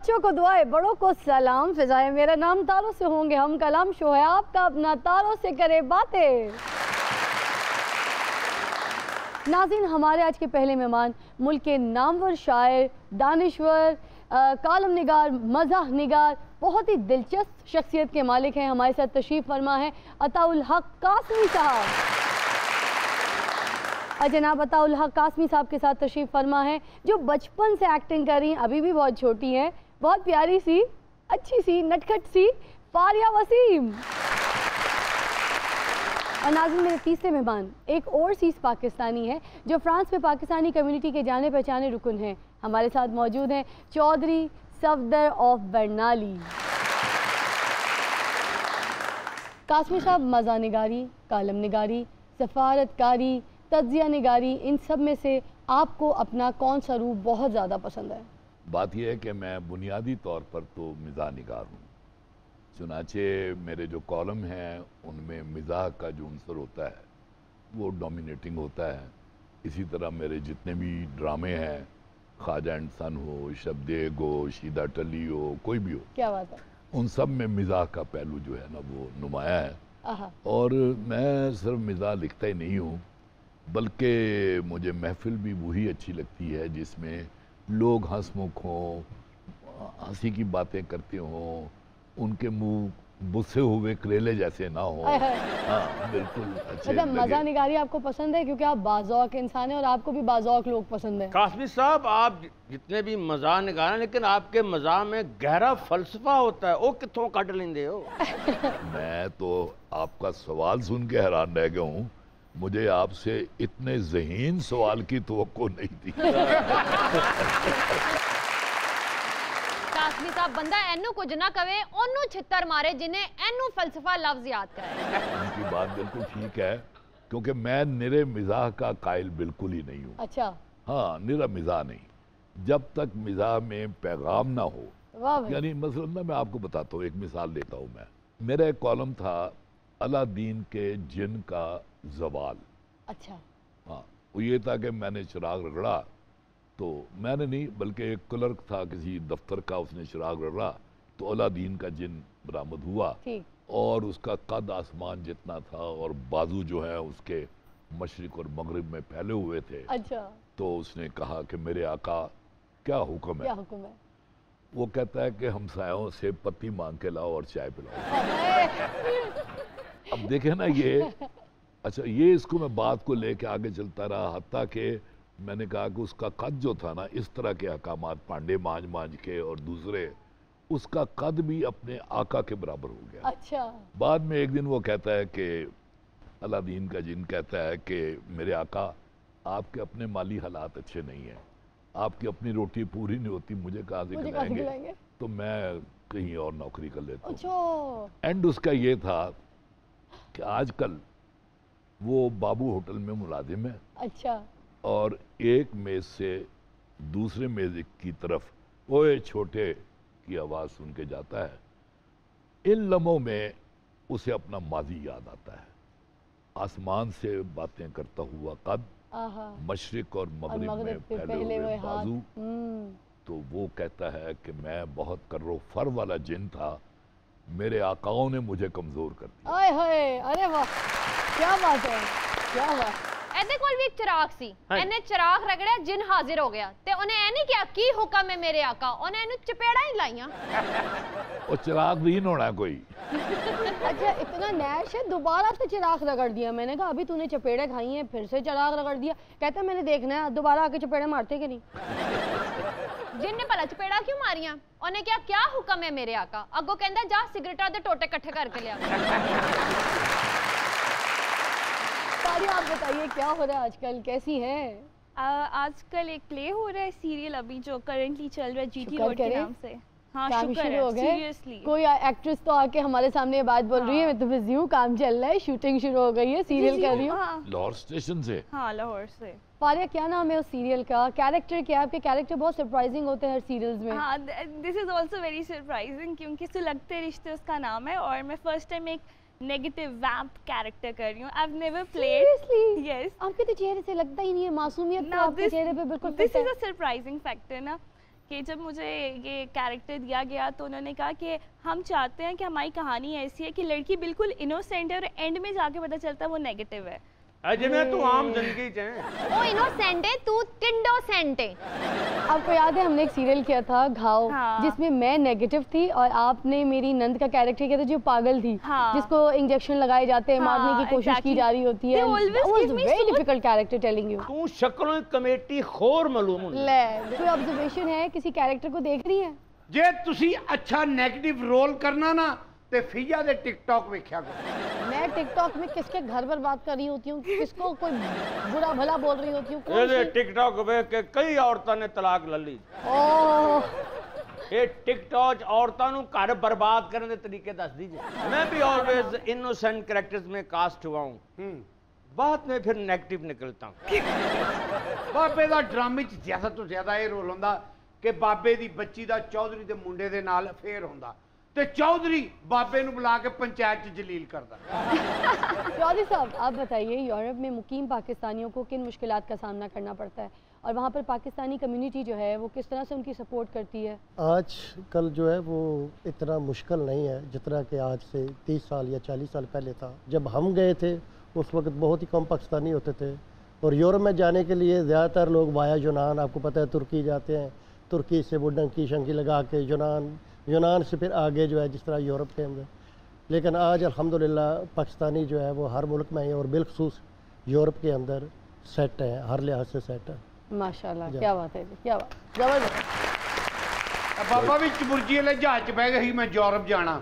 बच्चों को दुआएं, बड़ों को सलाम। फिजाएं मेरा नाम, तारों से होंगे हम कलाम। शो है आपका अपना, तारों से करे बातें। नाज़रीन, हमारे आज के पहले मेहमान मुल्क के नामवर शायर, दानिश्वर, कालम निगार, मज़ाह निगार, बहुत ही दिलचस्प शख्सियत के मालिक हैं। हमारे साथ तशरीफ़ फरमा है अताउल हक कासमी साहब। जनाब अताउल हक कासमी साहब के साथ तशरीफ़ फरमा है, जो बचपन से एक्टिंग कर रही हैं, अभी भी बहुत छोटी हैं, बहुत प्यारी सी, अच्छी सी, नटखट सी फारिया वसीम। और नाज़रीन, मेरे तीसरे मेहमान एक ओवरसीज़ पाकिस्तानी है, जो फ्रांस में पाकिस्तानी कम्युनिटी के जाने पहचाने रुकन हैं। हमारे साथ मौजूद हैं चौधरी सफदर ऑफ बरनाली। कासमी साहब, मज़ा निगारी, कालम निगारी, सफारतकारी, तज्जिया निगारी, इन सब में से आपको अपना कौन सा रूप बहुत ज़्यादा पसंद है? बात यह है कि मैं बुनियादी तौर पर तो मिज़ाह निगार हूँ। चुनाचे मेरे जो कॉलम हैं उनमें मिज़ाह का जो अंसर होता है वो डोमिनेटिंग होता है। इसी तरह मेरे जितने भी ड्रामे हैं, ख्वाजा एंड सन हो, शब्देग हो, शीदा टली हो, कोई भी हो, क्या बात है, उन सब में मिज़ाह का पहलू जो है ना वो नुमाया है। और मैं सिर्फ मिज़ाह लिखता ही नहीं हूँ, बल्कि मुझे महफिल भी वही अच्छी लगती है जिसमें लोग हंसमुख हों, हंसी की बातें करते हों, उनके मुंह बुस्से हुए करेले जैसे ना हो। हाँ बिल्कुल अच्छे। मतलब मज़ा निगारी आपको पसंद है क्योंकि आप बाज़ौक़ इंसान हैं और आपको भी बाज़ौक़ लोग पसंद हैं। कासमी साहब, आप जितने भी मज़ा निगार हैं, लेकिन आपके मज़ा में गहरा फलसफा होता है, वो कितों कट लेंदे हो? मैं तो आपका सवाल सुन के हैरान रह गया हूँ। मुझे आपसे इतने ज़हीन सवाल की तवक्को नहीं थी। कासमी साहब, बंदा एनू कुछ ना कवे, ओनू छित्तर मारे जिन्हें एनू फलसफा लफ्ज याद कराए। उनकी बात बिल्कुल ठीक है, क्योंकि मैं निरे मिजाह का कायल बिल्कुल ही नहीं हूँ। अच्छा। हाँ, निरा मिजाह नहीं। जब तक मिजाह में पैगाम ना हो, यानी मसलन ना मैं आपको बताता हूँ, एक मिसाल देता हूँ मैं। मेरा एक कॉलम था अलादीन के जिन का जवाल। अच्छा। हाँ, वो ये था कि मैंने चिराग रगड़ा, तो मैंने नहीं बल्कि एक क्लर्क था किसी दफ्तर का, उसने चिराग रगड़ा तो अलादीन का जिन बरामद हुआ और उसका कद आसमान जितना था और बाजू जो है उसके मशरिक और मगरिब में फैले हुए थे। अच्छा। तो उसने कहा कि मेरे आका क्या हुक्म है? क्या हुक्म है? वो कहता है कि हमसायों से पत्ती मांग के लाओ और चाय पिलाओ। अब देखे ना ये, अच्छा ये इसको मैं बात को लेके आगे चलता रहा, हत्ता के मैंने कहा कि उसका कद जो था ना, इस तरह के अहकामात पांडे मांझ मांझ के और दूसरे, उसका कद भी अपने आका के बराबर हो गया। अच्छा। बाद में एक दिन वो कहता है कि अलादीन का जिन कहता है कि मेरे आका, आपके अपने माली हालात अच्छे नहीं हैं, आपकी अपनी रोटी पूरी नहीं होती, मुझे कहाँ से खिलाएंगे? तो मैं कहीं और नौकरी कर लेता हूँ। अच्छा। एंड उसका ये था कि आजकल वो बाबू होटल में मुलाजिम है। अच्छा। और एक मेज से दूसरे मेज की तरफ ओए छोटे की आवाज़ सुन के जाता है। इन लम्हों में उसे अपना माजी याद आता है। आसमान से बातें करता हुआ कद, मशरिक और मगरिब में फैले हुए बाजू। तो वो कहता है कि मैं बहुत कर्रो फर वाला जिन था, मेरे आकाओं ने मुझे कमजोर कर दिया। आए हाय, अरे वाह, क्या बात है, क्या बात। एदे कोल भी एक चिराग सी, एने चिराग रगड़िया, जिन हाजिर हो गया ते उन्हें ए नहीं किया की हुक्म है मेरे आका, उन्हें इन्हें चपेड़ा ही लाइया। और चिराग भी होना कोई। अच्छा, इतना नैश है, दोबारा से चिराग रगड़ दिया। मैंने कहा अभी तूने चपेड़े खाई हैं, फिर से चिराग रगड़ दिया। कहता मैंने देखना है दोबारा आके चपेड़े मारते कि नहीं। जिन ने भला चपेड़ा क्यों मारिया? उन्हें क्या हुक्म है मेरे आका? अगो कहंदा जा सिगरेटा दे टोटे इकट्ठे करके लिया। आप बताइए क्या हो रहा है आजकल, कैसी हैं? आजकल एक प्ले हो रहा है, सीरियल अभी जो करंटली चल रहा है जीटी रोड के नाम से। हाँ, शुक्र है, सीरियसली। कोई एक्ट्रेस तो आके हमारे सामने ये बात बोल रही है, मैं तो बिजी हूँ, काम चल रहा है, शूटिंग शुरू हो गई है, सीरियल कर रही हूँ। लाहौर स्टेशन से। हाँ, लाहौर से। फारिया, क्या नाम है उस सीरियल का? कैरेक्टर क्या है आपके? कैरेक्टर बहुत सरप्राइजिंग होते हैं हर सीरियल्स में। हाँ, this is also very surprising क्योंकि सुलगते रिश्ते उसका नाम है और मैं फर्स्ट टाइम एक नेगेटिव वैम्प कैरेक्टर कर रही हूँ। I've never played. Seriously? Yes. आपके तो चेहरे से लगता ही नहीं है, मासूमियत तो आपके चेहरे पे बिल्कुल। This is a surprising factor ना कि जब मुझे ये कैरेक्टर दिया गया तो उन्होंने कहा कि हम चाहते हैं कि हमारी कहानी ऐसी है कि लड़की बिल्कुल इनोसेंट है और एंड में जाके पता चलता है वो नेगेटिव है। अजय में तू आम जिंदगी च है, वो इनोसेंट है, तू टिंडोसेंट है। आपको याद है हमने एक सीरियल किया था घाव, हाँ। जिसमें मैं नेगेटिव थी और आपने मेरी नंद का कैरेक्टर किया था जो पागल थी, हाँ। जिसको इंजेक्शन लगाए जाते हैं, हाँ, मारने की कोशिश की जा रही होती है। They always give me very so- difficult character telling you. तू शक्लों कमेटी खोर मालूम होंदी। ले कोई ऑब्जर्वेशन है किसी कैरेक्टर को देख रही है? जे तुसी अच्छा नेगेटिव रोल करना ना ते फिजा दे टिकटॉक वेख्या करो। मैं टिकटॉक में किसके घर पर बात कर रही होती हूँ, किसको कोई बुरा भला बोल रही होती हूँ, कौन ये सी? टिकटॉक वे के कई औरतां ने तलाक ले ली। ओह, ये टिकटॉक औरतां नु घर बर्बाद करने के तरीके दस दीजिए। मैं भी ऑलवेज इनोसेंट कैरेक्टर्स में कास्ट हुआ हूँ, बाद में फिर नेगेटिव निकलता हूँ। बाबे दा ड्रामे च ज्यादा तो ज्यादा ये रोल होंदा कि बाबे दी बच्ची दा चौधरी दे मुंडे दे नाल अफेयर होंदा ते चौधरी बाबे नु बुला के पंचायत च जलील करदा। चौधरी साहब आप बताइए, यूरोप में मुकीम पाकिस्तानियों को किन मुश्किलात का सामना करना पड़ता है और वहाँ पर पाकिस्तानी कम्युनिटी जो है वो किस तरह से उनकी सपोर्ट करती है? आज कल जो है वो इतना मुश्किल नहीं है जितना कि आज से 30 साल या 40 साल पहले था। जब हम गए थे उस वक्त बहुत ही कम पाकिस्तानी होते थे और यूरोप में जाने के लिए ज़्यादातर लोग वाया यूनान, आपको पता है तुर्की जाते हैं, तुर्की से वो डंकी शंकी लगा के यूनान से फिर आगे जो है जिस तरह यूरोप के अंदर। लेकिन आज अल्हम्दुलिल्लाह पाकिस्तानी जो है वो हर मुल्क में है और बिलखसूस यूरोप के अंदर सेट है, हर लिहाज से सेट है। माशाल्लाह, क्या बात है, क्या बात, जबरदस्त। बाबा भी चबुर्जी वाले जहाज च बह गई मैं यूरोप जाना,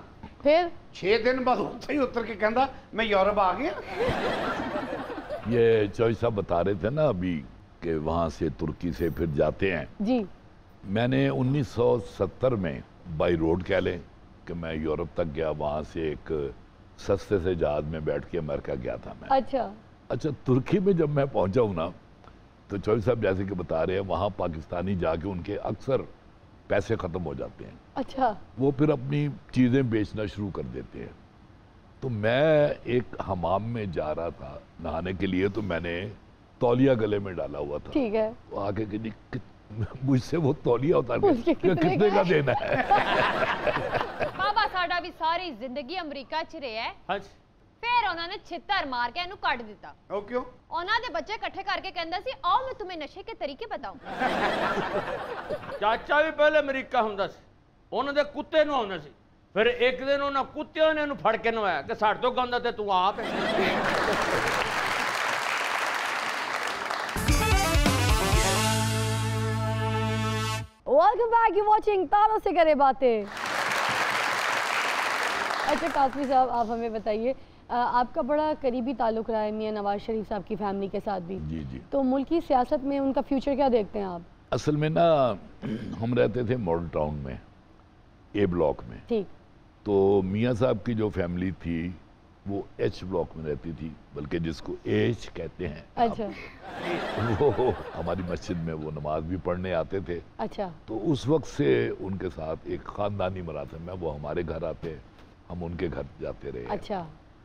फिर 6 दिन बाद उत्थे ही उतर के कहंदा मैं यूरोप आ गया। ये चौधरी साहब बता रहे थे ना अभी कि वहाँ से तुर्की से फिर जाते हैं। जी, मैंने 1970 में बाई रोड कह लें कि मैं यूरोप तक गया, वहाँ से एक सस्ते से जहाज में बैठ के अमेरिका गया था मैं। अच्छा, तुर्की में जब मैं पहुंचा हूँ ना तो चौधरी साहब जैसे कि बता रहे हैं वहाँ पाकिस्तानी जाके उनके अक्सर पैसे ख़त्म हो जाते हैं। अच्छा, वो फिर अपनी चीज़ें बेचना शुरू कर देते हैं। तो मैं एक हमाम में जा रहा था नहाने के लिए, तो मैंने तौलिया गले में डाला हुआ था। ठीक है। वो आके कि जी मुझसे वो तौलिया उतार उसके के कितने का देना है? बाबा साडा भी सारी जिंदगी अमेरिका च रहा है, हाँ फिर उन्होंने छितर मार के इनू कट दिता। ओ क्यों? ਉਹਨਾਂ ਦੇ ਬੱਚੇ ਇਕੱਠੇ ਕਰਕੇ ਕਹਿੰਦਾ ਸੀ आओ मैं तुम्हें नशे के तरीके बताऊं। ਚਾਚਾ ਵੀ ਪਹਿਲੇ ਅਮਰੀਕਾ ਹੁੰਦਾ ਸੀ, ਉਹਨਾਂ ਦੇ ਕੁੱਤੇ ਨੂੰ ਆਉਂਦਾ ਸੀ, ਫਿਰ ਇੱਕ ਦਿਨ ਉਹਨਾਂ ਕੁੱਤਿਆਂ ਨੇ ਇਹਨੂੰ ਫੜ ਕੇ ਨਵਾਇਆ ਕਿ ਸਾਡੇ ਤੋਂ ਗੰਦਾ ਤੇ ਤੂੰ ਆਪ ਹੈ। वेलकम बैक, यू वाचिंग तारों से करे बातें। अच्छा कासमी साहब, आप हमें बताइए, आपका बड़ा करीबी ताल्लुक रहा है मियां नवाज शरीफ साहब की फैमिली के साथ भी। जी जी। तो मुल्की सियासत में उनका फ्यूचर क्या देखते हैं आप? असल में ना हम रहते थे मॉडल टाउन में, ए ब्लॉक में। ठीक। तो मियां साहब की जो फैमिली थी वो एच ब्लॉक में रहती थी, बल्कि जिसको एच कहते हैं। अच्छा। वो हमारी मस्जिद में वो नमाज भी पढ़ने आते थे। अच्छा। तो उस वक्त से उनके साथ एक ख़ानदानी मरासम है, वो हमारे घर आते, हम उनके घर जाते रहे। अच्छा।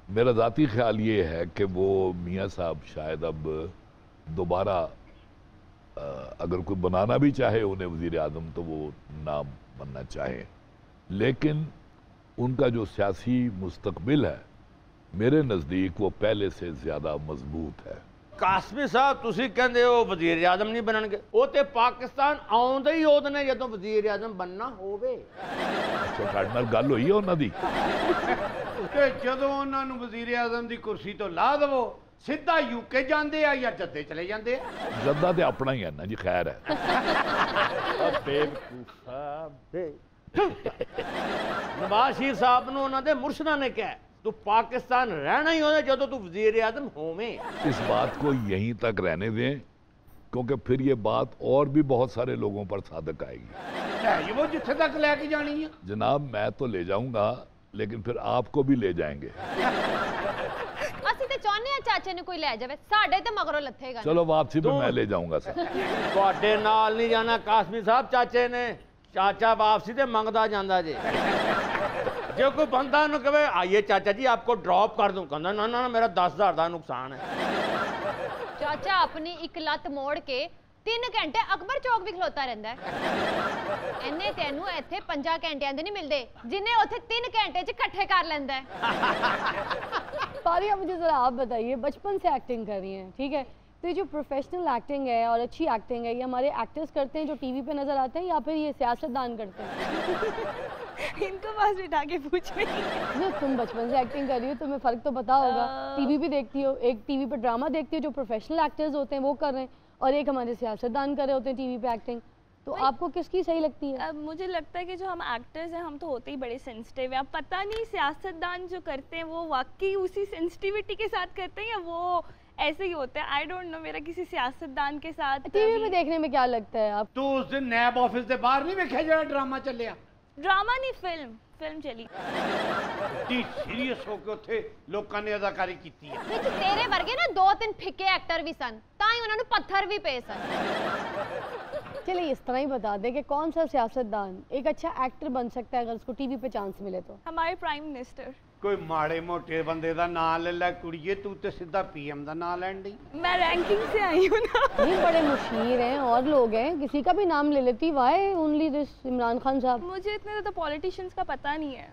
मेरा ज़ाती ख्याल ये है कि वो मियां साहब शायद अब दोबारा अगर कोई बनाना भी चाहे उन्हें वज़ीर आज़म तो वो ना बनना चाहे, लेकिन उनका जो सियासी मुस्तकबिल है मेरे नज़दीक वो पहले से ज़्यादा मजबूत है। ਕਾਸਮੀ ਸਾਹਿਬ ਤੁਸੀਂ ਕਹਿੰਦੇ ਹੋ ਵਜ਼ੀਰ ਆਜ਼ਮ ਨਹੀਂ ਬਣਨਗੇ, ਉਹ ਤੇ ਪਾਕਿਸਤਾਨ ਆਉਂਦੇ ਹੀ ਉਹਦੇ ਨੇ ਜਦੋਂ ਵਜ਼ੀਰ ਆਜ਼ਮ बनना ਹੋਵੇ। ਅੱਛਾ, ਤੁਹਾਡੇ ਨਾਲ ਗੱਲ ਹੋਈ ਹੈ ਉਹਨਾਂ ਦੀ? ਤੇ ਜਦੋਂ ਉਹਨਾਂ ਨੂੰ ਵਜ਼ੀਰ ਆਜ਼ਮ ਦੀ ਕੁਰਸੀ ਤੋਂ ਲਾ ਦੇਵੋ ਸਿੱਧਾ ਯੂਕੇ ਜਾਂਦੇ ਆ ਜਾਂ ਜੱਦੇ ਚਲੇ ਜਾਂਦੇ ਆ। जद्दा तो अपना ही है ना जी, खैर है। ਨਵਾਜ਼ ਸ਼ਰੀਫ ਸਾਹਿਬ ਨੂੰ ਉਹਨਾਂ ਦੇ ਮੁਰਸ਼ਿਦਾਂ ਨੇ ਕਿਹਾ तू पाकिस्तान रहना ही होना जदों तू वजीर आज़म होवें। इस बात को यहीं तक रहने दें, क्योंकि फिर ये बात और भी बहुत सारे लोगों पर सादक आएगी। ये वो जिथे तक लेके जानी है। जनाब मैं तो ले जाऊंगा, लेकिन फिर आपको भी ले जाएंगे। ਅਸੀਂ ਤੇ ਚਾਹੁੰਦੇ ਆ ਚਾਚੇ ਨੂੰ ਕੋਈ ਲੈ ਜਾਵੇ, ਸਾਡੇ ਤੇ ਮਗਰੋਂ ਲੱਥੇਗਾ ਨਹੀਂ। चलो वापसी पे मैं ले जाऊंगा सर। ਤੁਹਾਡੇ ਨਾਲ ਨਹੀਂ ਜਾਣਾ ਕਾਸਮੀ ਸਾਹਿਬ, ਚਾਚੇ ਨੇ ਚਾਚਾ ਵਾਪसी ਤੇ ਮੰਗਦਾ ਜਾਂਦਾ ਜੇ। जो कोई बंदा न कहे आइए चाचा जी आपको ड्रॉप कर दूं, कहना ना ना मेरा 10,000 का नुकसान है। ਚਾਚਾ ਆਪਣੀ ਇੱਕ ਲੱਤ ਮੋੜ ਕੇ 3 ਘੰਟੇ ਅਕਬਰ ਚੌਕ ਵੀ ਖਲੋਤਾ ਰਹਿੰਦਾ ਹੈ। ਇਹਨੇ ਤੈਨੂੰ ਇੱਥੇ 5 ਘੰਟਿਆਂ ਦੇ ਨਹੀਂ ਮਿਲਦੇ ਜਿੰਨੇ ਉੱਥੇ 3 ਘੰਟੇ 'ਚ ਇਕੱਠੇ ਕਰ ਲੈਂਦਾ है। फारिया, मुझे ज़रा आप बताइए, बचपन से एक्टिंग कर रही हैं, ठीक है, तो ये जो प्रोफेशनल एक्टिंग है और अच्छी एक्टिंग है, ये हमारे एक्टर्स करते हैं जो टीवी पे नजर आते हैं, या फिर ये सियासतदान करते हैं? इनको पास बिठा के पूछ रही जो तुम बचपन से एक्टिंग कर रही हो, तुम्हें फ़र्क तो पता होगा। टीवी भी देखती हो, एक टीवी पे ड्रामा देखती हो जो प्रोफेशनल एक्टर्स होते हैं वो कर रहे हैं, और एक हमारे सियासतदान कर रहे होते हैं टीवी पे एक्टिंग, तो आपको किसकी सही लगती है? अब मुझे लगता है कि जो हम एक्टर्स हैं हम तो होते ही बड़े सेंसिटिव हैं। अब पता नहीं सियासतदान जो करते हैं वो वाकई उसी सेंसिटिविटी के साथ करते हैं या वो ऐसे ही होता है। आई डोंट नो, मेरा किसी सियासतदान के साथ टीवी पे देखने में क्या लगता है आप? तू उस दिन नैब ऑफिस के बाहर नहीं वेख्या जो ड्रामा चलिया? ड्रामा नहीं, फिल्म चली। सीरियस होके उत्थे लोकां ने अदाकारी कीती है। ਵਿੱਚ ਤੇਰੇ ਵਰਗੇ ਨਾ 2-3 ਫਿੱਕੇ ਐਕਟਰ ਵੀ ਸਨ, ਤਾਂ ਹੀ ਉਹਨਾਂ ਨੂੰ ਪੱਥਰ ਵੀ ਪਏ ਸਨ। चलिए इस तरह ही बता दें कि कौन सा सियासतदान एक अच्छा एक्टर बन सकता है अगर उसको टीवी पे चांस मिले तो? हमारे प्राइम मिनिस्टर। कोई माड़े मोटे बंदे दा नाम ले लै कुड़िए, तू ते सीधा पीएम दा नाम लैन दी। मैं रैंकिंग से आई हूं ना। नहीं, बड़े मुशीर हैं और लोग हैं, किसी का भी नाम ले लेती। Why only this Imran Khan साहब? मुझे इतने तो पॉलिटिशियंस का पता नहीं है,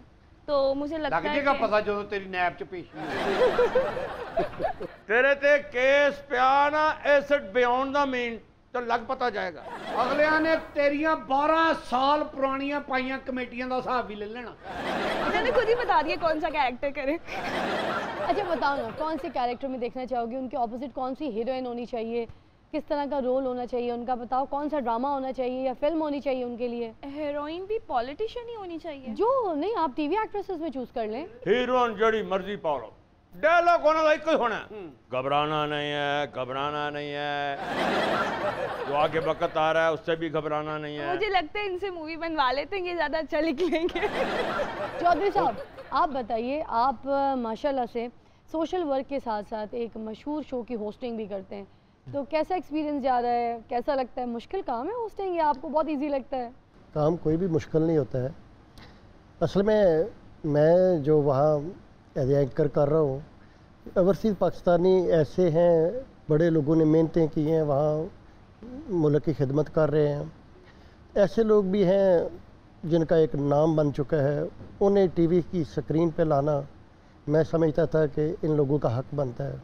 तो मुझे लगता है लगेगा पता जो तेरी नैब च पेश तेरे ते केस पिया ना एसिड बियॉन्ड द मीन तो लग पता जाएगा। अगले ने तेरिया 12 साल पुरानियां पाइयां कमेटियां दा हिसाब भी ले लेना। इन्होंने खुद ही बता दिया कौन सा कैरेक्टर करे। अच्छा बताओ ना, कौन से कैरेक्टर में देखना चाहोगे? उनके ऑपोजिट कौन सी हीरोइन होनी चाहिए? किस तरह का रोल होना चाहिए उनका? बताओ, कौन सा ड्रामा होना चाहिए या फिल्म होनी चाहिए उनके लिए? हीरोइन भी पॉलिटिशियन ही होनी चाहिए? जो नहीं, आप टीवी एक्ट्रेसेस में चूज कर लें। हीरोइन जड़ी मर्जी पा लो, डायलॉग होना लाइक कोई होना। घबराना नहीं है, घबराना नहीं है, जो आगे वक्त आ रहा है उससे भी घबराना नहीं है। मुझे लगता है इनसे मूवी बनवा लेते हैं, ये ज्यादा अच्छा लिख लेंगे। चौधरी साहब, आप बताइए, आप माशाल्लाह से सोशल वर्क के साथ साथ एक मशहूर शो की होस्टिंग भी करते हैं, तो कैसा एक्सपीरियंस जा रहा है? कैसा लगता है? मुश्किल काम है होस्टिंग या आपको बहुत इजी लगता है? काम कोई भी मुश्किल नहीं होता है। असल में मैं जो वहाँ एज एंकर कर रहा हूँ, ओवरसीज़ पाकिस्तानी ऐसे हैं, बड़े लोगों ने मेहनतें की हैं, वहाँ मुल्क की खिदमत कर रहे हैं। ऐसे लोग भी हैं जिनका एक नाम बन चुका है, उन्हें टीवी की स्क्रीन पे लाना मैं समझता था कि इन लोगों का हक बनता है,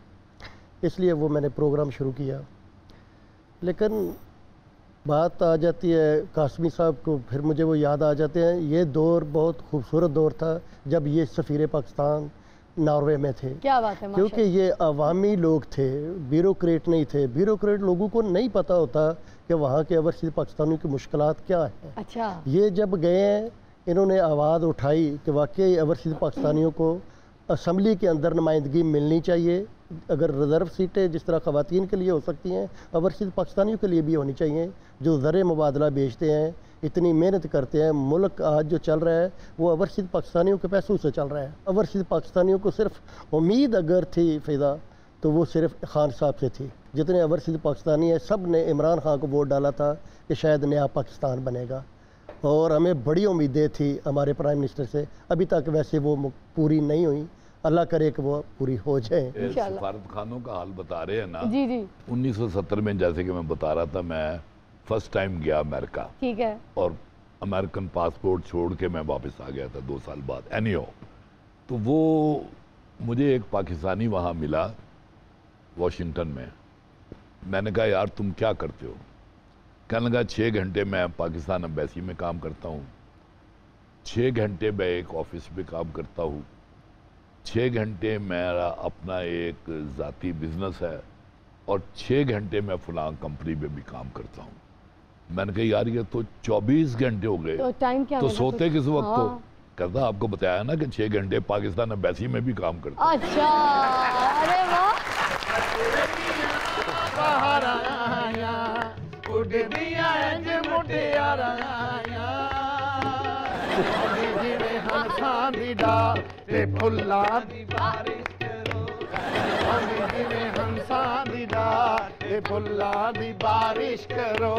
इसलिए वो मैंने प्रोग्राम शुरू किया। लेकिन बात आ जाती है कासमी साहब को, फिर मुझे वो याद आ जाते हैं। ये दौर बहुत खूबसूरत दौर था जब ये सफ़ीर पाकिस्तान नॉर्वे में थे। क्या बात है, क्योंकि ये अवामी लोग थे, ब्यूरोक्रेट नहीं थे। ब्यूरोक्रेट लोगों को नहीं पता होता कि वहाँ के ओवरसीज़ पाकिस्तानियों की मुश्किलात क्या हैं। अच्छा, ये जब गए हैं, इन्होंने आवाज़ उठाई कि वाकई ओवरसीज़ पाकिस्तानियों को असम्बली के अंदर नुमाइंदगी मिलनी चाहिए। अगर रिज़र्व सीटें जिस तरह ख़वातीन के लिए हो सकती हैं, ओवरसीज़ पाकिस्तानियों के लिए भी होनी चाहिए, जो ज़र मुबादला बेचते हैं, इतनी मेहनत करते हैं। मुल्क आज जो चल रहा है वो ओवरसीज़ पाकिस्तानियों के पैसों से चल रहा है। ओवरसीज़ पाकिस्तानियों को सिर्फ उम्मीद अगर थी फ़िदा, तो वो सिर्फ खान साहब से थी। जितने ओवरसीज़ पाकिस्तानी हैं, सब ने इमरान खान को वोट डाला था कि शायद नया पाकिस्तान बनेगा, और हमें बड़ी उम्मीदें थी हमारे प्राइम मिनिस्टर से। अभी तक वैसे वो पूरी नहीं हुई, अल्लाह करे कि वो पूरी हो जाए। सफारत खानों का हाल बता रहे हैं ना। जी जी। 1970 में जैसे कि मैं बता रहा था, मैं फर्स्ट टाइम गया अमेरिका, ठीक है, और अमेरिकन पासपोर्ट छोड़ के मैं वापस आ गया था 2 साल बाद। एनीहो, तो वो मुझे एक पाकिस्तानी वहाँ मिला वॉशिंगटन में। मैंने कहा, यार तुम क्या करते हो? कहने लगा, 6 घंटे मैं पाकिस्तान एम्बेसी में काम करता हूँ, 6 घंटे मैं एक ऑफिस में काम करता हूँ, 6 घंटे मेरा अपना एक ज़ाती बिजनेस है, और 6 घंटे मैं फलां कंपनी में भी काम करता हूँ। मैंने कहा, यार ये तो 24 घंटे हो गए, तो टाइम क्या तो मिला? सोते किस वक्त हो? हाँ। कहता, आपको बताया ना कि 6 घंटे पाकिस्तान एम्बेसी में भी काम करता हूँ। अच्छा, अरे वाह। फुल्ला दी बारिश करो,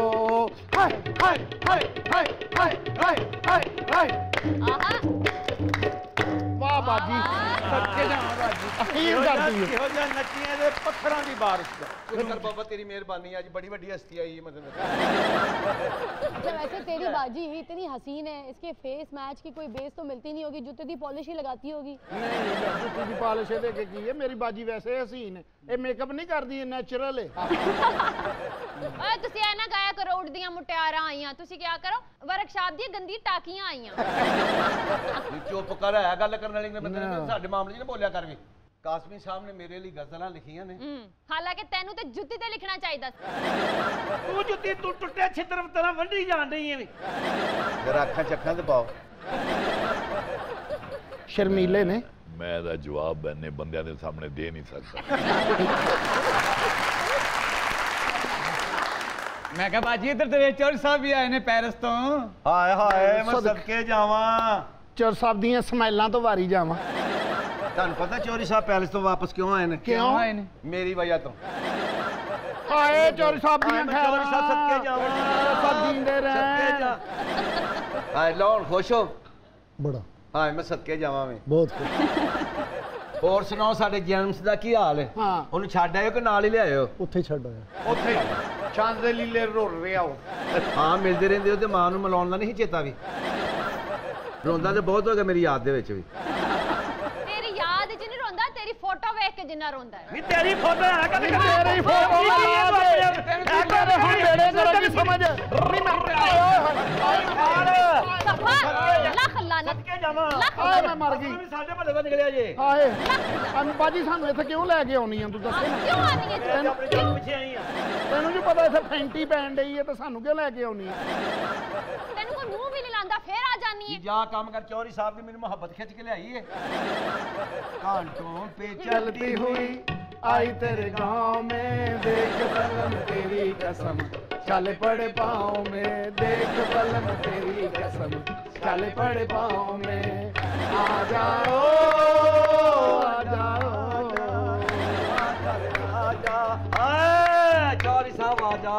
हाय हाय हाय हाय हाय हाय हाय हाय। वाह बाजी, सच्चे जाओ बाजी, अखीर कर दी। नचिए दे पत्थरां दी बारिश। शुक्र बाबा तेरी मेहरबानी, आज बड़ी बड़ी हस्ती आई है मतलब। अच्छा वैसे तेरी बाजी इतनी हसीन है, इसके फेस मैच की कोई बेस तो मिलती नहीं होगी, जूते की पॉलिश ही लगाती होगी। नहीं जूती की पॉलिश देके की है, मेरी बाजी वैसे हसीन है, ये मेकअप नहीं करती, नेचुरल है। ਓਏ ਤੁਸੀਂ ਐ ਨਾ ਗਾਇਆ ਕਰੋ ਉੜਦੀਆਂ ਮੁਟਿਆਰਾਂ ਆਈਆਂ, ਤੁਸੀਂ ਕਿਆ ਕਰੋ ਵਰਕਸ਼ਾਪ ਦੀਆਂ ਗੰਦੀ ਟਾਕੀਆਂ ਆਈਆਂ। चुप कर, है गल करने वाली ने बंदे ने साडे मामले च ना बोलिया कर वे। कासमी साहब ने मेरे लिए गजलां लिखियां ने। ਹਾਲਾਂਕਿ ਤੈਨੂੰ ਤੇ ਜੁੱਤੀ ਤੇ ਲਿਖਣਾ ਚਾਹੀਦਾ ਸੀ। ਤੂੰ ਜੁੱਤੀ ਤੂੰ ਟੁੱਟੇ ਛਿੱਤਰ ਤਰ੍ਹਾਂ ਵੰਡੀ ਜਾਣ ਰਹੀ ਹੈ। जरा अखां चखां ते पाओ। शर्मीले ने मैं दा जवाब इन्ने बंदियां दे सामने दे नहीं सकता। मैं कहा बाजी इधर तो चौधरी साहब भी आए ने पेरिस तो। हाय हाय मैं सदके जावां। चौर साहब ਦੀਆਂ ਸਮਾਈਲਾਂ ਤੋਂ ਵਾਰੀ ਜਾਵਾਂ। ਤੁਹਾਨੂੰ ਪਤਾ ਚੌਧਰੀ ਸਾਹਿਬ ਪੈਲਸ ਤੋਂ ਵਾਪਸ ਕਿਉਂ ਆਏ ਨੇ? ਕਿਉਂ ਆਏ ਨੇ? ਮੇਰੀ ਵਜ੍ਹਾ ਤੋਂ। ਹਾਏ ਚੌਧਰੀ ਸਾਹਿਬ ਦੀਆਂ ਮੈਂ ਚੌਧਰੀ ਸਾਹਿਬ ਸਦਕੇ ਜਾਵਾਂ। ਸਭ ਜਿੰਦੇ ਰਹਿ। ਸਦਕੇ ਜਾ। ਹਾਏ ਲਓ ਖੁਸ਼ ਹੋ? बड़ा ਹਾਏ ਮੈਂ ਸਦਕੇ ਜਾਵਾਂ ਮੈਂ। बहुत खुश। ਹੋਰ ਸੁਣਾਓ ਸਾਡੇ ਜੇਮਸ ਦਾ ਕੀ ਹਾਲ ਹੈ? ਹਾਂ ਉਹਨੂੰ ਛੱਡ ਆਇਓ ਕਿ ਨਾਲ ਹੀ ਲਿਆਇਓ? ਉੱਥੇ ਛੱਡ ਆਇਆ। ਉੱਥੇ ਸ਼ਾਂਜ਼ਲੀਲੇ ਰੋਲ ਰਿਹਾ ਉਹ। ਹਾਂ ਮਿਲਦੇ ਰਹਿੰਦੇ ਹੋ ਤੇ ਮਾਂ ਨੂੰ ਮਿਲਾਉਣ ਦਾ ਨਹੀਂ ਚੇਤਾ ਵੀ? ਰੋਂਦਾ ਤੇ ਬਹੁਤ ਹੋ ਗਿਆ ਮੇਰੀ ਯਾਦ ਦੇ ਵਿੱਚ ਵੀ। ਤੇਰੀ ਯਾਦ ਚ ਨਹੀਂ ਰੋਂਦਾ, ਤੇਰੀ ਫੋਟੋ ਵੇਖ ਕੇ ਜਿੰਨਾ ਰੋਂਦਾ ਹੈ। ਨਹੀਂ ਤੇਰੀ ਫੋਟੋ ਹੈ ਕਦੇ ਤੇਰੀ ਫੋਟੋ ਤੇਰੇ ਹੁਣ ਬੇੜੇ ਕਰੋ ਦੀ ਸਮਝ ਨਹੀਂ ਮੈਂ ਲੱਖ ਲਾਨਤ ਸਦਕੇ ਜਾਵਾਂ। ਹਾਏ ਮੈਂ ਮਰ ਗਈ। ਸਾਡੇ ਭਲੇ ਦਾ ਨਿਕਲਿਆ ਜੇ। ਹਾਏ ਬਾਜੀ ਸਾਨੂੰ ਇੱਥੇ ਕਿਉਂ ਲੈ ਕੇ ਆਉਣੀ ਆ ਤੂੰ ਦੱਸ? ਕਿਉਂ ਆਨੀ ਹੈ ਤੈਨੂੰ ਆਪਣੇ ਜਨ ਪਿੱਛੇ ਆਈ ਆ। ਤੈਨੂੰ ਜੀ ਪਤਾ ਇੱਥੇ ਫੈਂਟੀ ਪੈਣ ਡਈ ਹੈ ਤੇ ਸਾਨੂੰ ਕਿਉਂ ਲੈ ਕੇ ਆਉਣੀ ਆ? ਤੈਨੂੰ ਕੋਈ ਮੂੰਹ ਵੀ ਨਹੀਂ ਲਾਂਦਾ ਫੇਰ ਆ ਜਾਨੀ ਹੈ। ਜਾ ਕੰਮ ਕਰ, ਚੌਧਰੀ ਸਾਹਿਬ ਦੀ ਮੈਨੂੰ ਮੁਹੱਬਤ ਖਿੱਚ ਕੇ ਲਿਆਈ ਏ। कांटों पे चलती हुई आई तेरे गांव में, देख बलम तेरी कसम चल पड़े पाँव में, देख बलम तेरी कसम चल पड़े पाँव में, आ जाओ आ जाओ आ जा। चौधरी साहब आ जा।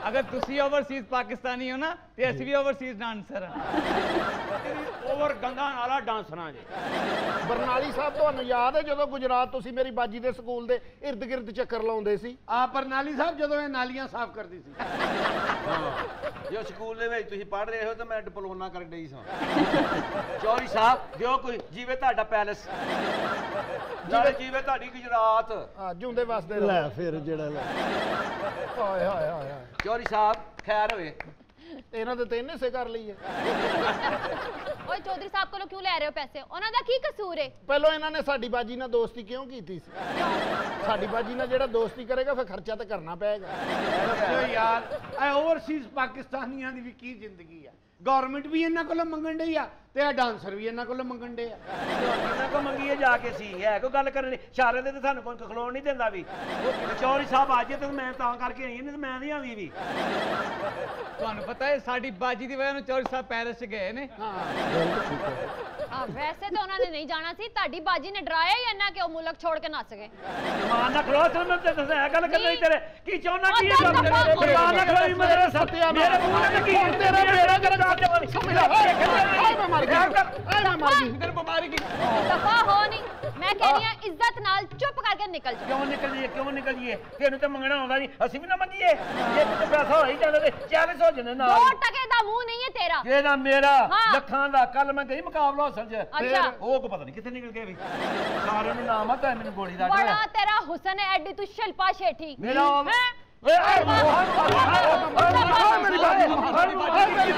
अगर तुसी ओवरसीज पाकिस्तानी हो ना ते ਅਸੀਂ ਵੀ ओवरसीज डांसर ਹਾਂ। ਓਵਰ ਗੰਗਾ ਨਾਲਾ ਡਾਂਸਰਾਂ ਜੇ। ਬਰਨਾਲੀ ਸਾਹਿਬ ਤੁਹਾਨੂੰ ਯਾਦ ਹੈ ਜਦੋਂ ਗੁਜਰਾਤ ਤੁਸੀਂ ਮੇਰੀ ਬਾਜੀ ਦੇ ਸਕੂਲ ਦੇ ਇਰਦ ਗਿਰਦ ਚੱਕਰ ਲਾਉਂਦੇ ਸੀ? ਆ ਬਰਨਾਲੀ ਸਾਹਿਬ ਜਦੋਂ ਇਹ ਨਾਲੀਆਂ ਸਾਫ਼ ਕਰਦੀ ਸੀ। ਜੋ ਸਕੂਲ ਦੇ ਵਿੱਚ ਤੁਸੀਂ ਪੜ੍ਹ ਰਹੇ ਹੋ ਤਾਂ ਮੈਂ ਡਿਪਲੋਮਾ ਕਰਨ ਡਈ ਸਾਂ। ਚੌਧਰੀ ਸਾਹਿਬ ਦਿਓ ਕੋਈ ਜੀਵੇ ਤੁਹਾਡਾ ਪੈਲਸ, ਨਾਲੇ ਜੀਵੇ ਤੁਹਾਡੀ ਗੁਜਰਾਤ। ਹਾਂ ਜੂੰਦੇ ਵਸਦੇ ਲੈ ਫਿਰ ਜਿਹੜਾ ਲੈ ਹਾਏ ਹਾਏ ਹਾਏ। ਚੌਧਰੀ ਸਾਹਿਬ ਖੈਰ ਹੋਵੇ। ਇਹਨਾਂ ਦੇ ਤਿੰਨ ਹਿੱਸੇ ਕਰ ਲਈਏ। ਓਏ ਚੌਧਰੀ ਸਾਹਿਬ ਕੋਲੋਂ ਕਿਉਂ ਲੈ ਰਹੇ ਹੋ ਪੈਸੇ? ਉਹਨਾਂ ਦਾ ਕੀ ਕਸੂਰ ਹੈ? ਪਹਿਲਾਂ ਇਹਨਾਂ ਨੇ ਸਾਡੀ ਬਾਜੀ ਨਾਲ ਦੋਸਤੀ ਕਿਉਂ ਕੀਤੀ ਸੀ? ਸਾਡੀ ਬਾਜੀ ਨਾਲ ਜਿਹੜਾ ਦੋਸਤੀ ਕਰੇਗਾ ਫਿਰ ਖਰਚਾ ਤਾਂ ਕਰਨਾ ਪਏਗਾ। ਯਾਰ ਇਹ ਓਵਰਸੀਜ਼ ਪਾਕਿਸਤਾਨੀਆਂ ਦੀ ਵੀ ਕੀ ਜ਼ਿੰਦਗੀ ਆ। ਗਵਰਨਮੈਂਟ ਵੀ ਇਹਨਾਂ ਕੋਲੋਂ ਮੰਗਣ ਡਈ ਆ ਤੇ ਇਹ ਡਾਂਸਰ ਵੀ ਇਹਨਾਂ ਕੋਲੋਂ ਮੰਗਣ ਡੇ ਆ। ਇਹਨਾਂ ਕੋ ਮੰਗੀਏ ਜਾ ਕੇ ਸੀ ਹੈ ਕੋਈ ਗੱਲ ਕਰਨੀ ਇਸ਼ਾਰੇ ਦੇ ਤੇ ਸਾਨੂੰ ਕੋਈ ਖਲੋਣ ਨਹੀਂ ਦਿੰਦਾ ਵੀ। ਚੌਧਰੀ ਸਾਹਿਬ ਅੱਜ ਤੇ ਮੈਂ ਤਾਂ ਕਰਕੇ ਆਈ ਨਹੀਂ ਤੇ ਮੈਂ ਨਹੀਂ ਆਉਂਦੀ ਵੀ। ਤੁਹਾਨੂੰ ਪਤਾ ਹੈ ਸਾਡੀ ਬਾਜੀ ਦੀ ਵਜ੍ਹਾ ਨਾਲ ਚੌਧਰੀ ਸਾਹਿਬ ਪੈਰਿਸ ਚ ਗਏ ਨੇ। ਵੈਸੇ ਤਾਂ ਉਹਨਾਂ ਨੇ ਨਹੀਂ ਜਾਣਾ ਸੀ, ਤੁਹਾਡੀ ਬਾਜੀ ਨੇ ਡਰਾਇਆ ਹੀ ਇੰਨਾ ਕਿ ਉਹ ਮੁਲਕ ਛੋੜ ਕੇ ਨੱਸ ਗਏ। ਮਾਨ ਨਾ ਖਲੋ ਤੇ ਮੈਂ ਦੱਸ ਇਹ ਗੱਲ ਕਰਨੀ ਤੇਰੇ ਕੀ ਚਾਹੁੰਦਾ ਕੀ ਉਹ ਤਾਂ ਮਾਨ ਨਾ ਖਲੋ ਮੇਰੇ ਸੱਤਿਆ ਮੇਰੇ ਮੂੰਹ ਤੇ ਕੀ ਤੇਰਾ ਮੇਰਾ ਕਰ ਮੈਂ ਮਰ ਗਿਆ। ਮੈਂ ਮਰ ਗਈ। ਇਧਰ ਬਿਮਾਰੀ ਕੀ ਦਫਾ ਹੋ ਨਹੀਂ, ਮੈਂ ਕਹਿੰਦੀ ਆ ਇੱਜ਼ਤ ਨਾਲ ਚੁੱਪ ਕਰਕੇ ਨਿਕਲ ਜਾ। ਕਿਉਂ ਨਿਕਲੀਏ ਕਿਉਂ ਨਿਕਲੀਏ? ਤੈਨੂੰ ਤਾਂ ਮੰਗਣਾ ਆਉਂਦਾ ਨਹੀਂ, ਅਸੀਂ ਵੀ ਨਾ ਮੰਗੀਏ। ਜੇ ਕਿਤੇ ਪੈਸਾ ਹੋ ਹੀ ਜਾਂਦਾ ਤੇ 40 ਹੋ ਜਣੇ ਨਾਲ। 2 ਟਕੇ ਦਾ ਮੂੰਹ ਨਹੀਂ ਹੈ ਤੇਰਾ। ਇਹਦਾ ਮੇਰਾ ਹਾਂ। ਲੱਖਾਂ ਦਾ। ਕੱਲ ਮੈਂ ਗਈ ਮੁਕਾਬਲਾ ਹਸਨ ਚ, ਅੱਛਾ। ਉਹ ਕੋ ਪਤਾ ਨਹੀਂ ਕਿੱਥੇ ਨਿਕਲ ਗਏ ਵੀ। ਸਾਰਿਆਂ ਨੂੰ ਨਾਮ ਆ ਤਾਂ ਮੈਨੂੰ ਗੋਲੀ ਦਾ ਬੜਾ ਤੇਰਾ ਹੁਸਨ ਹੈ, ਐਡੀ ਤੂੰ ਸ਼ਿਲਪਾ ਸ਼ੇਠੀ। ਮੇਰਾ ਹੈਂ? ਮੇਰੀ ਬਾਜੀ ਮੇਰੀ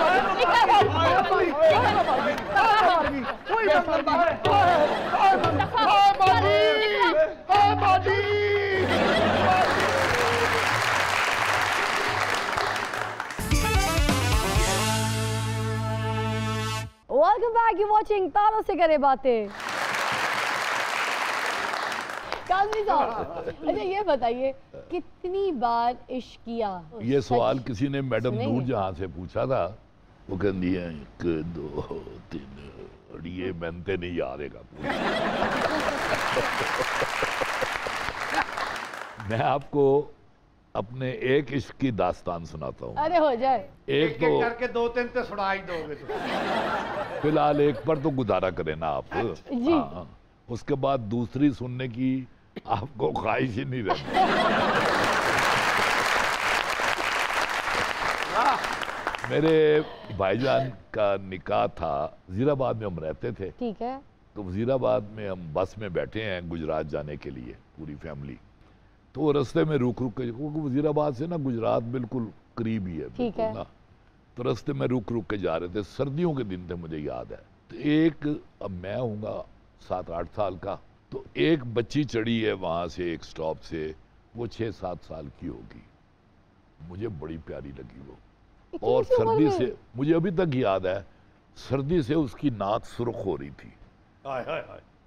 वेलकम बैक, यू वाचिंग तारों से करे बातें। काज़मी साहब, अच्छा ये बताइए कितनी बार इश्क किया? ये सवाल किसी ने मैडम नूरजहां से पूछा था। वो कहती है 1 2 3 और ये बनते नहीं यादेगा। मैं आपको अपने एक इश्क की दास्तान सुनाता हूँ। अरे हो जाए। एक तो करके 2-3 तो सुना ही दोगे तो। फिलहाल एक पर तो गुजारा करें ना आप। जी। हाँ, उसके बाद दूसरी सुनने की आपको ख्वाहिश ही नहीं रहती। मेरे भाईजान का निकाह था, वजीराबाद में हम रहते थे। ठीक है। तो वजीराबाद में हम बस में बैठे हैं गुजरात जाने के लिए, पूरी फैमिली। तो रास्ते में रुक रुक के, क्योंकि वजीराबाद से ना गुजरात बिल्कुल करीब ही है, ठीक है। ना। तो रास्ते में रुक रुक के जा रहे थे, सर्दियों के दिन थे, मुझे याद है। तो एक, अब मैं हूँगा 7-8 साल का, तो एक बच्ची चढ़ी है वहाँ से एक स्टॉप से, वो 6-7 साल की होगी, मुझे बड़ी प्यारी लगी वो। और सर्दी से, मुझे अभी तक याद है, सर्दी से उसकी नाक सुर्ख हो रही थी।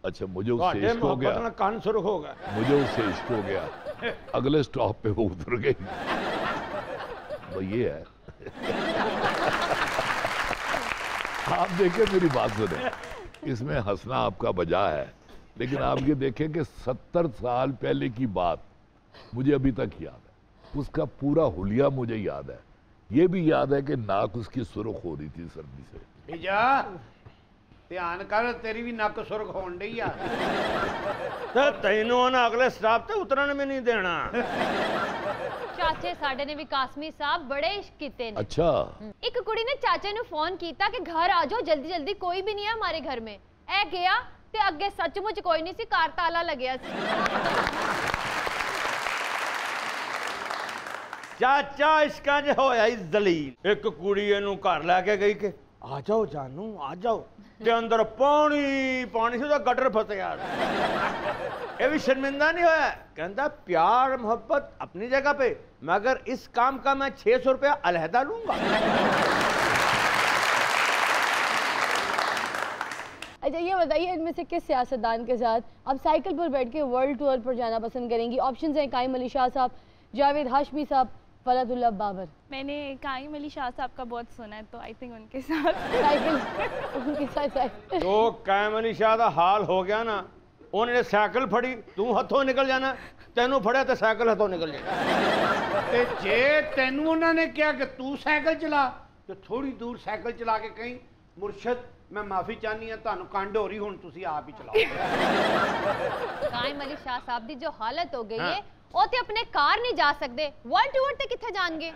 अच्छा, मुझे उससे इश्क हो गया, कान सुर्ख हो गया, मुझे उससे इश्क हो गया। अगले स्टॉप पे वो उतर गई। तो ये है। आप देखें, मेरी बात सुने, इसमें हंसना आपका बजा है, लेकिन आप ये देखें कि 70 साल पहले की बात मुझे अभी तक याद है। उसका पूरा हुलिया मुझे याद है। ये भी याद है कि नाक उसकी सुर्ख हो रही थी सर्दी से। जा ध्यान कर, तेरी भी नक सुर्ख होन डई आ। ते तैनू ना अगले स्टॉप ते उतरन में नहीं देना। चाचे साडे ने भी कासमी साहब बड़े इश्क कीते ने। अच्छा। एक कुड़ी ने चाचे नु फोन कीता कि घर आ जाओ जल्दी जल्दी, कोई भी नहीं है हमारे घर में। ए गया ते अगे सचमुच कोई नहीं सी, कार ताला लगया सी। चाचा इश्का च होया ही दलील। एक कुड़ी इनू घर लैके गई कि आ जाओ जानू आ जाओ, ते अंदर पानी पानी से गटर फसया। ये भी शर्मिंदा नहीं होया, कहता प्यार मोहब्बत अपनी जगह पे, मगर इस काम का मैं 600 रुपया अलहदा लूंगा। अच्छा, ये बताइए, इनमें से किस सियासतदान के साथ आप साइकिल पर बैठ के वर्ल्ड टूर पर जाना पसंद करेंगी? ऑप्शंस हैं कायम अली शाह साहब, जावेद हाशमी साहब, फलातुल्लाह बाबर। मैंने कायम अली शाह साहब का बहुत सुना है, तो आई थिंक उनके साथ साइकिल उनके साथ साइकिल। जो कायम अली शाह का हाल हो गया ना, उन्होंने साइकिल फड़ी, तू हथों निकल जाना, तेनू फड़िया तो साइकिल हथों निकल जाए। ते जे तेनू उन्होंने कहा कि तू साइकिल चला, तो थोड़ी दूर साइकिल चला के कहीं मुर्शद मैं माफी चाहनी है, तुहानू कंड हो रही, हुण तुसी आप ही चलाओ। कायम अली शाह साहब दी जो हालत हो गई है, वो ते अपने कार नहीं जा सकते, वर्ल्ड टूर ते किथे जाएंगे?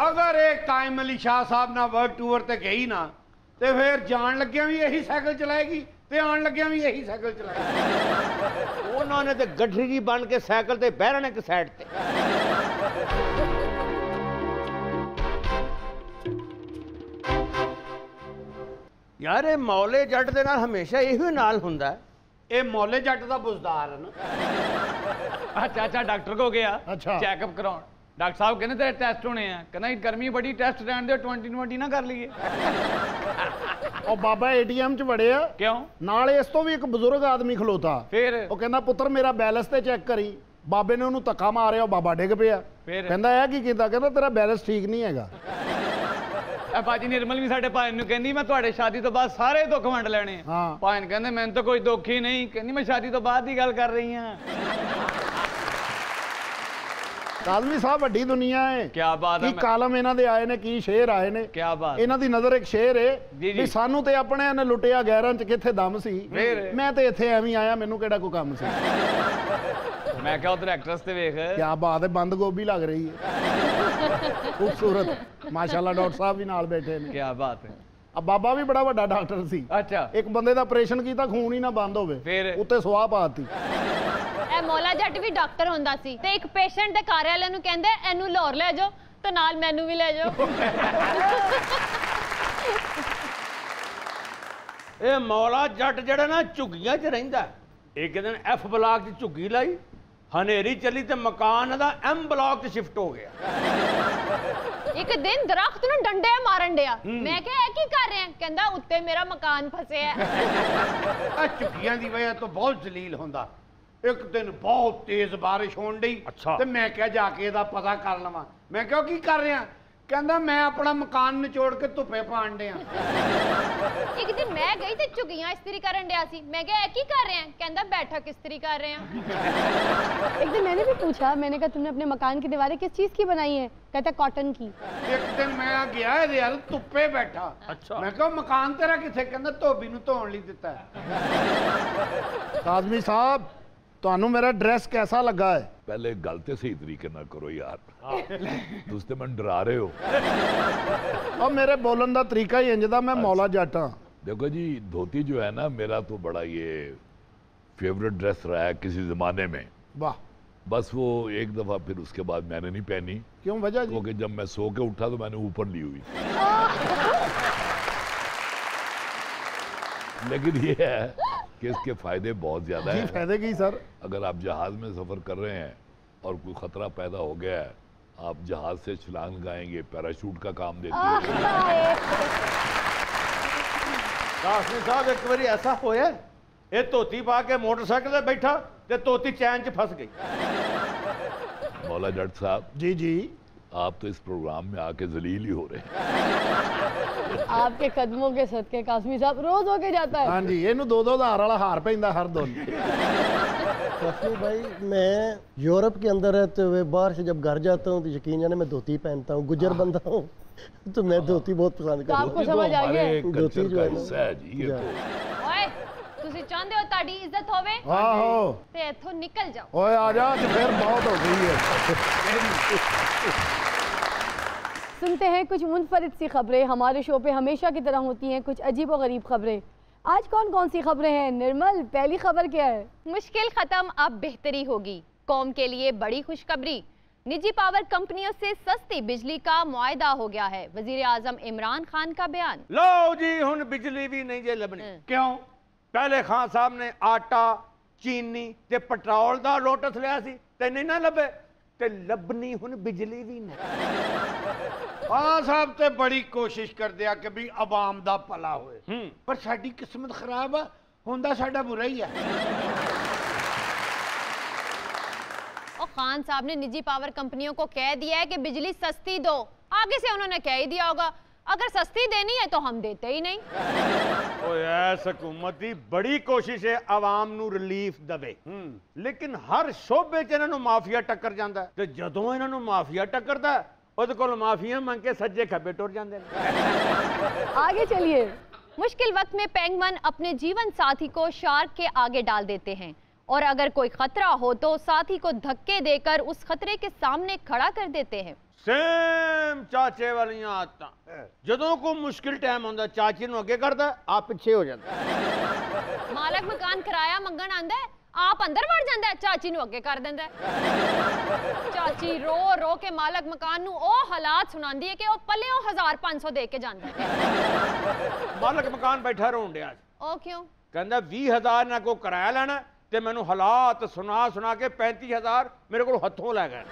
अगर एक कायम अली शाह साहब ना वर्ल्ड टूर ते गई ना, ते फिर जान लग्या भी यही साइकिल चलाएगी, ते आन लग्या भी यही साइकिल चलाएगी। उन्होंने तो गठरी जी बन के साइकिल ते बहरने की साइड ते। यार ये मौले जट दे नाल हमेशा यही नाल हुंदा है। ये मौले जट दा बुजदार है ना। चाचा डॉक्टर को गया, अच्छा चेकअप कराउन, डॉक्टर साहब कहने तेरे टेस्ट होने हैं, कहना गर्मी बड़ी, टेस्ट रहने दो, 2020 ना कर लिए। और बाबा एटीएम च वड़े आ, क्यों? नाल इस तो भी एक बुजुर्ग आदमी खलोता, फिर वो कहना पुत्र मेरा बैलेंस ते चेक करी। बाबे ने उन्होंने धक्का मारिया, बाबा डिग पिया। फिर कहंदा है की कीता? कहंदा तेरा बैलेंस ठीक नहीं हैगा। भाजी निर्मल भी साडे भाई नूं कहंदी मैं तुहाडे शादी तो बाद सारे दुख वंड लेने हैं। हाँ। भाई कहंदे मैंने तो कोई दुख ही नहीं, कहंदी मैं शादी तो बाद की गल कर रही हां। कालमी साहब वड्डी दुनिया है। क्या बात है। की कालम इन्हां दे आए ने, की शेर आए ने। क्या बात। इन्हां दी नज़र एक शेर है जी, भी सानू ते अपने ने लुटिया, गैरां च किथे दम सी, मैं ते इत्थे एवें आया, मैनू केड़ा कोई काम सी। मैं क्या उधर एक्ट्रेस ते वेख, क्या बात है, बंद गोभी लग रही है, खूबसूरत माशाल्लाह। डॉक्टर साहब भी नाल बैठे ने। क्या बात है। अब बाबा भी बड़ा बड़ा डॉक्टर सी। अच्छा। एक बंदे दा ऑपरेशन कीता, खून ही ना बंद होवे, फिर उत्ते सुआह पाती। ए मौला जट भी डॉक्टर होंदा सी, ते एक पेशेंट दे घर वाले नूं कहंदे एनू लाहौर ले जाओ, तो नाल मैनू भी ले जाओ। ये मौला जट जड़ा ना झुग्गियां च रहिंदा। एक दिन एफ ब्लॉक च झुग्गी लाई, हनेरी चली ते मकान दा एम ब्लॉक च शिफ्ट हो गया। एक दिन दरख्त नूं डंडे मारन दिया, मैं कहा की कर रहे हैं? कहंदा उत्ते मेरा मकान फसे है। झुग्गियां दी वजह तो बहुत जलील होंदा। एक दिन बहुत तेज बारिश होन डई, अच्छा। ते मैं क्या जाके इहदा पता कर लवां। मैं क्यों की कर रहा? कहंदा मैं अपना मकान निचोड़ के धुप्पे पाण दिया। एक दिन मैं गई ते झुग्गियां इस्त्री करन दिया सी, मैं कहा की कर रहे हैं? कहंदा बैठक इस्त्री कर रहे हैं। एक दिन मैंने भी पूछा, मैंने कहा तुमने अपने मकान की दीवारें किस चीज की बनाई है? कहता कॉटन की। एक दिन मैं गया यार धुप्पे बैठा, अच्छा। मैं कहा मकान तेरा किथे? कहंदा धोबी नूं धोण लई दित्ता। काज़मी साहब ਤੁਹਾਨੂੰ ਮੇਰਾ ਡਰੈਸ कैसा लगा है? पहले गल ते सही तरीके ना करो यार, तुस ते मैनूं डरा रहे हो। और मेरे बोलन का तरीका ही इंज दा, मैं मौला जट हाँ। देखो जी, धोती जो है ना, मेरा तो बड़ा ये फेवरेट ड्रेस रहा है किसी ज़माने में। वाह। बस वो एक दफ़ा फिर उसके बाद मैंने नहीं पहनी। क्यों वजह जी? क्योंकि जब मैं सो के उठा तो मैंने ऊपर ली हुई। लेकिन ये है कि इसके फायदे बहुत ज़्यादा हैं। फायदे की सर? अगर आप जहाज़ में सफ़र कर रहे हैं और कोई ख़तरा पैदा हो गया है, आप जहाज़ से छलांग लगाएंगे, पैराशूट का काम देती है। कासमी साहब एक बार ऐसा होया, ये धोती पा के मोटरसाइकिल पे बैठा ते धोती चैन च फस गई। मौला जट साहब जी जी, आप तो इस प्रोग्राम में आके जलील ही हो रहे हैं। आपके कदमों के सदके कासमी साहब रोज होके जाता है। हाँ जी, इनू 2-2 हज़ार वाला हार पैंदा हर दिन। कासमी भाई, मैं यूरोप के अंदर रहते हुए बाहर से जब घर जाता हूँ तो यकीन जाने मैं धोती पहनता हूँ, गुजर बंदा हूँ, तो मैं धोती बहुत पसंद करता हूँ। आपको समझ आ गया? धोती जो है ना, ਓਏ ਤੁਸੀਂ ਚਾਹੁੰਦੇ ਹੋ ਤੁਹਾਡੀ ਇੱਜ਼ਤ ਹੋਵੇ आहो, ਤੇ ਇੱਥੋਂ ਨਿਕਲ ਜਾਓ। ओए आजा, आज फिर बहुत हो गई है। सुनते हैं कुछ मुनफरिद सी खबरें। हमारे शो पे हमेशा की तरह होती हैं कुछ अजीब व गरीब खबरें। आज कौन कौन सी खबरें हैं निर्मल? पहली खबर क्या है? मुश्किल खत्म, अब बेहतरी होगी। कौम के लिए बड़ी खुशखबरी, निजी पावर कंपनियों से सस्ती बिजली का मुआहदा हो गया है। वजीर आजम इमरान खान का बयान। लो जी, हुण बिजली भी नहीं जे लभनी। क्यों? पहले खान साहब ने आटा, चीनी ते पेट्रोल दा लोटस लिया सी ते नहीं ना लभे, ते लभनी हुण बिजली भी नहीं। खान साहब ते बड़ी कोशिश कर दिया कि भी आवाम दा भला होए, पर साडी किस्मत खराब है, हुंदा साडा बुरा ही है। और खान साहब ने निजी पावर कंपनियों को कह दिया है कि बिजली सस्ती दो। आगे से उन्होंने कह ही दिया होगा अगर सस्ती देनी है तो हम देते ही नहीं। ऐस हुकूमत की बड़ी कोशिश है आवाम नू रिलीफ दवे, लेकिन हर शोबे च इन्हां नू माफिया टक्कर जांदा है, ते जदों इन्हां नू माफिया टक्करदा उहदे कोल माफिया मंग के सज्जे खब्बे टुर जांदे ने। आगे चलिए। मुश्किल वक्त में पेंगमन अपने जीवन साथी को शार्क के आगे डाल देते हैं और अगर कोई खतरा हो तो साथी को धक्के देकर उस खतरे के सामने खड़ा कर देते हैं। सेम चाचे वाली आदत, जदों को मुश्किल टाइम होंदा चाची नू अगे करदा, आप पीछे हो जांदा। मालक मकान किराया मंगण आंदा है, आप अंदर वड़ जांदा है, चाची नू अगे कर दिंदा है। चाची रो रो के मालक मकान नू ओ हालात सुनांदी है कि ओ पल्ले ओ 1500 दे के जांदा है। मालक मकान बैठा रोन दिया, ओ क्यों? कहंदा 20,000 ना को किराया लेना ते मैनू हालात सुना सुना के 35,000 मेरे को हथों लै गए।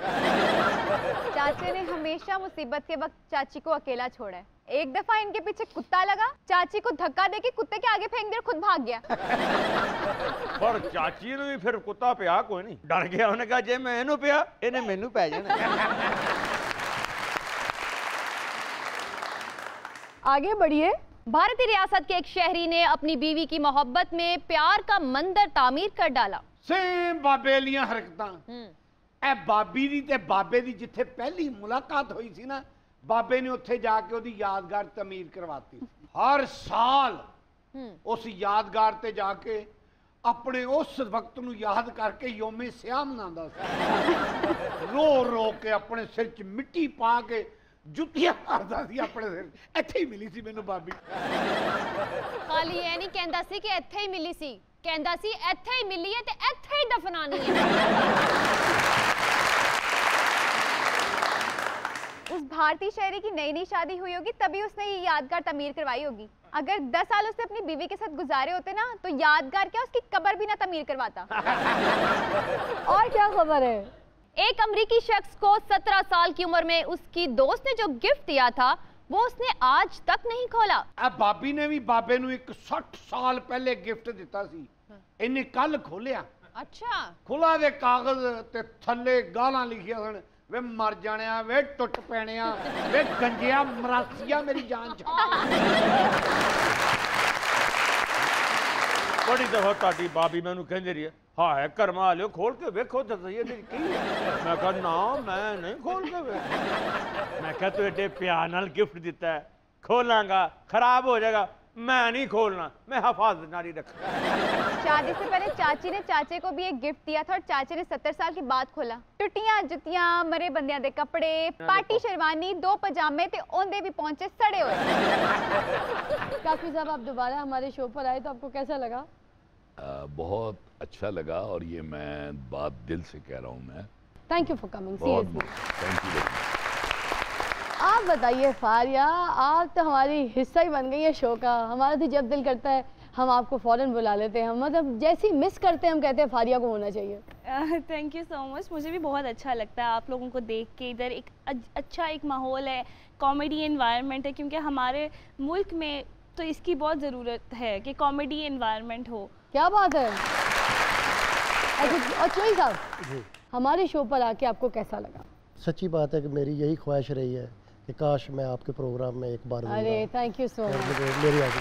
चाचे ने हमेशा मुसीबत के वक्त चाची को अकेला छोड़ा है। एक दफा इनके पीछे कुत्ता लगा, चाची को धक्का देके कुत्ते के आगे फेंक दिया, खुद भाग गया। पर चाची नू भी फिर कुत्ता पिया कोई नहीं, डर गया, उन्हें कहा जे मैं इनू पिया इन्हें मैनू पै जाना। आगे बढ़िए। भारतीय रियासत के एक शहरी ने अपनी बीवी की मोहब्बत में प्यार का मंदिर तामीर कर डाला। सेम बाबेलियां हरकतां। ए बाबी दी ते बाबे दी जिथे पहली मुलाकात हुई सी ना, बाबे ने उत्थे जाके ओदी यादगार तमीर करवाती। हर साल उस यादगार ते जाके अपने उस वक्त नू याद करके योमे स्याह मनांदा सी। रो रो के अपने सिर च मिट्टी पा के जुतियां मारदा सी अपने सिर। इत्थे ही मिली सी मैनू बाबी। खाली ये नहीं कहंदा सी कि इत्थे ही मिली सी, कहंदा सी इत्थे ही मिली है ते इत्थे ही दफनानी है। उस भारतीय शहरी की नई नई शादी हुई होगी, तभी उसने ये यादगार तमीर करवाई होगी। अगर 10 साल उसने अपनी बीवी के साथ गुजारे होते ना, तो यादगार क्या उसकी कब्र भी ना तमीर करवाता। और क्या खबर है? एक अमरीकी शख्स को 17 साल की उम्र में उसकी दोस्त ने जो गिफ्ट दिया था वो उसने आज तक नहीं खोला। अब बाबी ने भी बाबे नू एक 60 साल पहले गिफ्ट दिता सी, इन्हें कल खोलिया। अच्छा। खुला दे कागज ते थल्ले गालां लिखिया सन, वे मर जाणिया, वे टुट पैणिया, वे गंजिया मरासिया मेरी जान छा। बड़ी दफा ताड़ी बाबी मैनू कहंदी रही है, हाय करमा लियो खोल के वेखो तो सही है की। मैं कहा ना मैं नहीं खोल के वेख। मैं कहा तू एडे प्यार नाल गिफ्ट दिता है, खोलांगा खराब हो जाएगा। मैं नहीं खोलना, मैं हिफाजत नारी रख। शादी से पहले चाची ने चाचे को भी एक गिफ्ट दिया था और चाचे ने 70 साल के बाद खोला। टुटियां जुतियां, मरे बंदियां दे कपड़े, पार्टी शेरवानी, 2 पजामे ते ओंदे भी पहुंचे सड़े हुए। काफी साहब, आप दोबारा हमारे शो पर आए तो आपको कैसा लगा? बहुत अच्छा लगा और ये मैं बात दिल से कह रहा हूँ मैं। Thank you for coming. Thank you. आप बताइए फारिया, आप तो हमारी हिस्सा ही बन गई है शो का। हमारा तो जब दिल करता है हम आपको फ़ौरन बुला लेते हैं, मतलब जैसे ही मिस करते हैं हम कहते हैं फारिया को होना चाहिए। थैंक यू सो मच, मुझे भी बहुत अच्छा लगता है आप लोगों को देख के। इधर एक अच्छा एक माहौल है, कॉमेडी एनवायरनमेंट है, क्योंकि हमारे मुल्क में तो इसकी बहुत ज़रूरत है कि कॉमेडी एनवायरनमेंट हो। क्या बात है। अच्छा, और चोई साहब, हमारे शो पर आके आपको कैसा लगा? सच्ची बात है कि मेरी यही ख्वाहिश रही है कि काश मैं आपके प्रोग्राम में एक बार। अरे थैंक यू सो मच। मेरी आगे